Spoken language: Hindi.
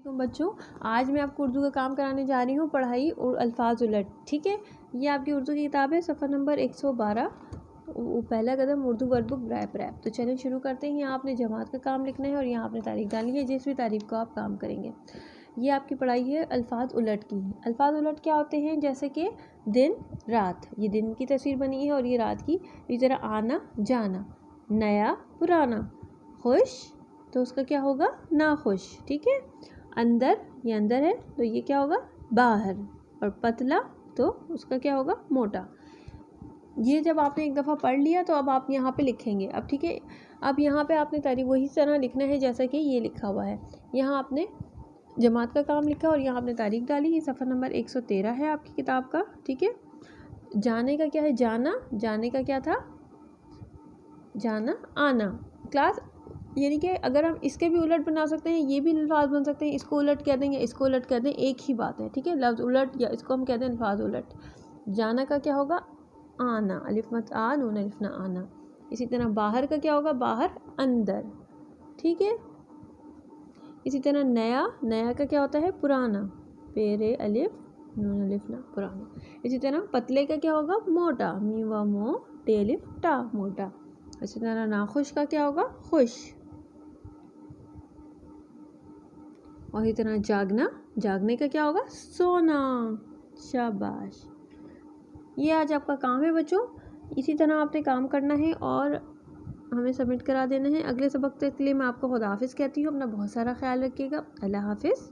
तो बच्चों, आज मैं आपको उर्दू का काम कराने जा रही हूँ, पढ़ाई और अल्फाज उलट। ठीक है, ये आपकी उर्दू की किताब है, सफ़ा नंबर 112। पहला कदम उर्दू वर्कबुक रैप। तो चलिए शुरू करते हैं। यहाँ आपने जमात का काम लिखना है और यहाँ आपने तारीख डालनी है, जिस भी तारीख को आप काम करेंगे। ये आपकी पढ़ाई है अल्फाज उलट की। अल्फाज उलट क्या होते हैं? जैसे कि दिन रात, ये दिन की तस्वीर बनी है और ये रात की। इस तरह आना जाना, नया पुराना, खुश तो उसका क्या होगा? ना खुश। ठीक है, अंदर, ये अंदर है तो ये क्या होगा? बाहर। और पतला तो उसका क्या होगा? मोटा। ये जब आपने एक दफ़ा पढ़ लिया तो अब आप यहाँ पे लिखेंगे। अब ठीक है, अब यहाँ पे आपने तारीख वही तरह लिखना है जैसा कि ये लिखा हुआ है। यहाँ आपने जमात का काम लिखा और यहाँ आपने तारीख डाली। ये सफ़ा नंबर 113 है आपकी किताब का। ठीक है, जाने का क्या है? जाना, जाने का क्या था? जाना आना। क्लास यानी कि अगर हम इसके भी उलट बना सकते हैं, ये भी अल्फाज बन सकते हैं। इसको उलट कह देंगे, इसको उलट कह दें, एक ही बात है। ठीक है, लफ्ज़ उलट या इसको हम कहते हैं अल्फाज उलट। जाना का क्या होगा? आना, अलिफ मत आ, नून अलिफ ना, आना। इसी तरह बाहर का क्या होगा? बाहर अंदर। ठीक है, इसी तरह नया, नया का क्या होता है? पुराना, पेरे अलिफ नून अलिफ ना, पुराना। इसी तरह पतले का क्या होगा? मोटा, मी व मो टे अलिफ टा, मोटा। इसी तरह नाखुश का क्या होगा? खुश। और इसी तरह जागना, जागने का क्या होगा? सोना। शाबाश, ये आज आपका काम है बच्चों। इसी तरह आपने काम करना है और हमें सबमिट करा देना है। अगले सबक तक के लिए मैं आपको खुदा हाफिज़ कहती हूँ। अपना बहुत सारा ख्याल रखिएगा। अल्लाह हाफिज़।